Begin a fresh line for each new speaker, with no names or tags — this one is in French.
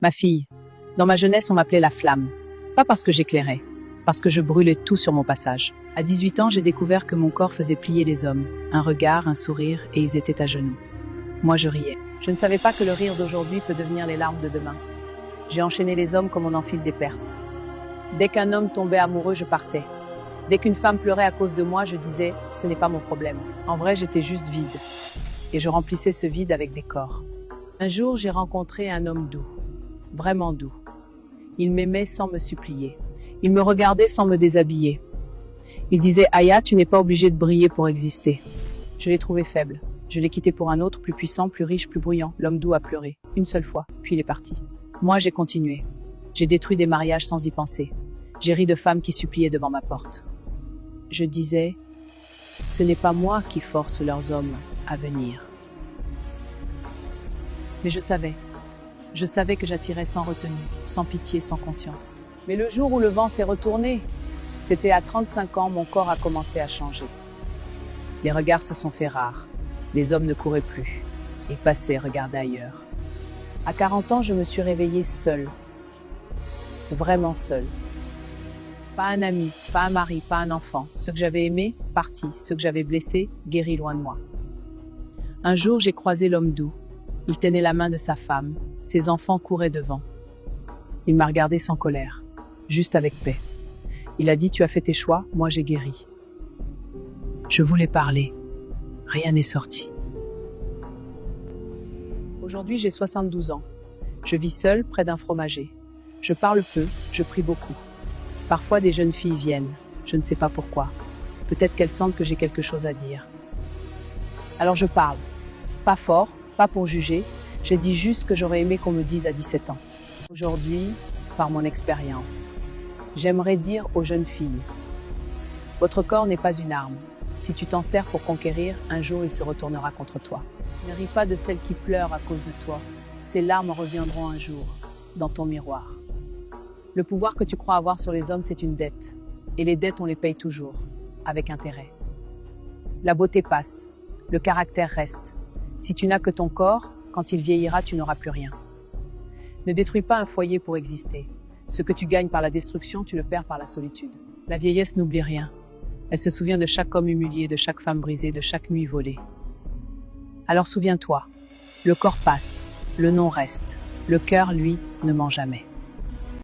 Ma fille, dans ma jeunesse, on m'appelait la flamme. Pas parce que j'éclairais, parce que je brûlais tout sur mon passage. À 18 ans, j'ai découvert que mon corps faisait plier les hommes. Un regard, un sourire, et ils étaient à genoux. Moi, je riais. Je ne savais pas que le rire d'aujourd'hui peut devenir les larmes de demain. J'ai enchaîné les hommes comme on enfile des pertes. Dès qu'un homme tombait amoureux, je partais. Dès qu'une femme pleurait à cause de moi, je disais « ce n'est pas mon problème ». En vrai, j'étais juste vide. Et je remplissais ce vide avec des corps. Un jour, j'ai rencontré un homme doux. Vraiment doux. Il m'aimait sans me supplier. Il me regardait sans me déshabiller. Il disait « Aya, tu n'es pas obligée de briller pour exister ». Je l'ai trouvé faible. Je l'ai quitté pour un autre, plus puissant, plus riche, plus bruyant. L'homme doux a pleuré. Une seule fois, puis il est parti. Moi, j'ai continué. J'ai détruit des mariages sans y penser. J'ai ri de femmes qui suppliaient devant ma porte. Je disais « ce n'est pas moi qui force leurs hommes à venir ». Mais je savais que j'attirais sans retenue, sans pitié, sans conscience. Mais le jour où le vent s'est retourné, c'était à 35 ans, mon corps a commencé à changer. Les regards se sont fait rares. Les hommes ne couraient plus. Ils passaient, regardaient ailleurs. À 40 ans, je me suis réveillée seule. Vraiment seule. Pas un ami, pas un mari, pas un enfant. Ceux que j'avais aimés, partis. Ceux que j'avais blessés, guéris loin de moi. Un jour, j'ai croisé l'homme doux. Il tenait la main de sa femme. Ses enfants couraient devant. Il m'a regardé sans colère, juste avec paix. Il a dit « tu as fait tes choix, moi j'ai guéri ». Je voulais parler. Rien n'est sorti. Aujourd'hui, j'ai 72 ans. Je vis seule près d'un fromager. Je parle peu, je prie beaucoup. Parfois, des jeunes filles viennent. Je ne sais pas pourquoi. Peut-être qu'elles sentent que j'ai quelque chose à dire. Alors je parle. Pas fort, pas pour juger. J'ai dit juste ce que j'aurais aimé qu'on me dise à 17 ans. Aujourd'hui, par mon expérience, j'aimerais dire aux jeunes filles, votre corps n'est pas une arme. Si tu t'en sers pour conquérir, un jour il se retournera contre toi. Ne ris pas de celles qui pleurent à cause de toi. Ces larmes reviendront un jour, dans ton miroir. Le pouvoir que tu crois avoir sur les hommes, c'est une dette. Et les dettes, on les paye toujours, avec intérêt. La beauté passe, le caractère reste. Si tu n'as que ton corps, quand il vieillira, tu n'auras plus rien. Ne détruis pas un foyer pour exister. Ce que tu gagnes par la destruction, tu le perds par la solitude. La vieillesse n'oublie rien. Elle se souvient de chaque homme humilié, de chaque femme brisée, de chaque nuit volée. Alors souviens-toi, le corps passe, le nom reste, le cœur, lui, ne ment jamais.